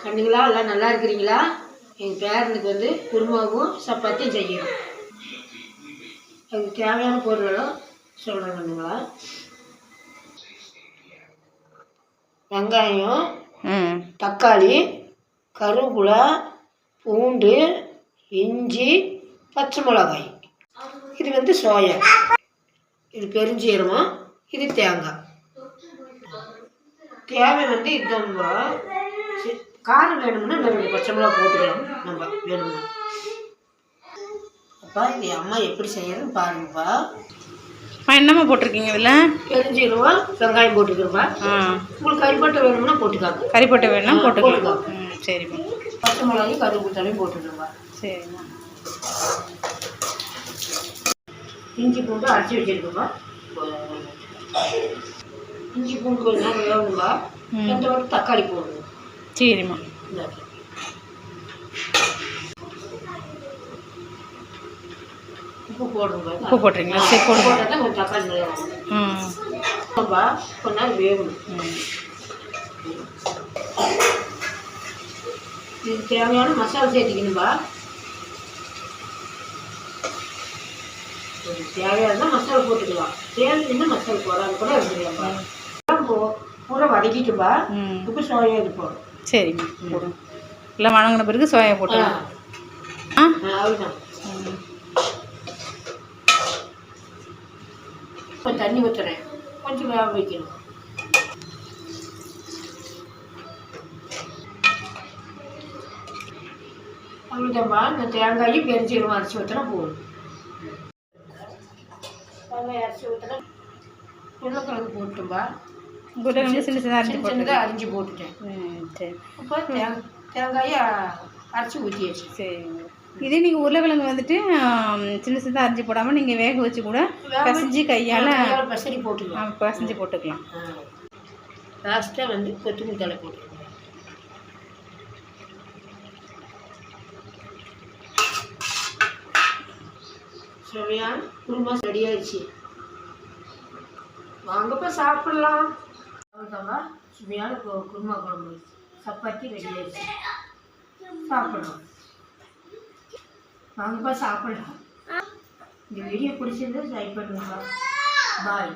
கண்ணுங்களா எல்லாம் நல்லா இருக்கிறீங்களா? எங்கள் பேரனுக்கு வந்து குருமாவும் சப்பாத்தியும் செய்யணும். அதுக்கு தேவையான பொருளும் சொல்கிறேன் கண்ணுங்களா. வெங்காயம், தக்காளி, கருவேப்பிலை, பூண்டு, இஞ்சி, பச்சை மிளகாய். இது வந்து சோயா, இது பெருஞ்சீரகம், இது தேங்காய். தேவை வந்து இதுதான்பா. காரம் வேணும்னா நம்ம 2 பச்சை மிளகா போட்டுக்கலாம் நம்ம வேணும்னா. அப்பா இது அம்மா எப்படி செய்யறதுன்னு பாருங்கப்பா. என்னம்மா போட்டிருக்கீங்க இதில்? பெருஞ்சீரகம், வெங்காயம் போட்டுக்கிறப்பா. உங்களுக்கு கறிப்பட்டை வேணும்னா போட்டுக்காங்க. கறிப்பட்டை வேணும்னா போட்டுக்கலாம். சரிம்மா. பச்சை மிளகாயும் கருவேப்பிலையும் போட்டுக்கிறப்பா. சரிம்மா. இஞ்சி பூண்டு அரைச்சி வச்சிருக்கோம்பா. இஞ்சி பூண்டு கொஞ்சம் நேரம் வேணும்பா. கொஞ்சம் தக்காளி போடணும். சரிம்மா. உப்பு போடுங்க. உப்பு போட்டுறீங்களா? சரி போடுங்க. போட்டால் கொஞ்சம் தக்காளி நிறையா கொஞ்ச நேரம் வேகணும். இது தேவையான மசாலா சேர்த்திக்கணும்பா. தேவையான மசாலா போட்டுக்கலாம். தேவைன்னா மசாலா போடாது கூட இருந்துக்கலாம்ப்பா. பூரா வதக்கிட்டுப்பா. இப்போ சோயா இது போடும். சரிம்மா போடும். எல்லாம் வணங்கின பிறகு சோயா போட்டுக்கலாம். அவ்வளோதான். கொஞ்சம் தண்ணி ஊற்றுறேன். கொஞ்சம் வேக வைக்கணும். அவ்வளோதான்ப்பா. இந்த தேங்காயும் பெருஞ்சீரகம் அரைச்சி ஊற்றினா போதும். தேங்காய் அரைச்சி ஊற்றினா உருளைக்கிழங்கு போட்டும்பா. சின்ன சின்னதாக அரிஞ்சு போட்டுட்டேன். சரி. இப்போ தேங்காயை அரைச்சி ஊற்றியாச்சு. சரிங்க. இதே நீங்கள் உருளைக்கிழங்கு வந்துட்டு சின்ன சின்னதாக அரிஞ்சு போடாமல் நீங்கள் வேக வச்சு கூட பசைஞ்சு கையால் பசரி போட்டுக்கலாம். பசைஞ்சு போட்டுக்கலாம். லாஸ்ட்டாக வந்து கொத்தமல்லி தழை போட்டுக்கலாம். சுவையான குருமா ரெடி ஆயிடுச்சு. வாங்கப்போ சாப்பிடலாம். அவ்வளோதாங்க. சுவையான குருமா குழம்பு சப்பாத்தி ரெடி ஆயிடுச்சு. சாப்பிடலாம். வாங்கப்பா சாப்பிடலாம். இந்த வீடியோ பிடிச்சிருந்தா லைக் பண்ணுங்கப்பா. பாய்.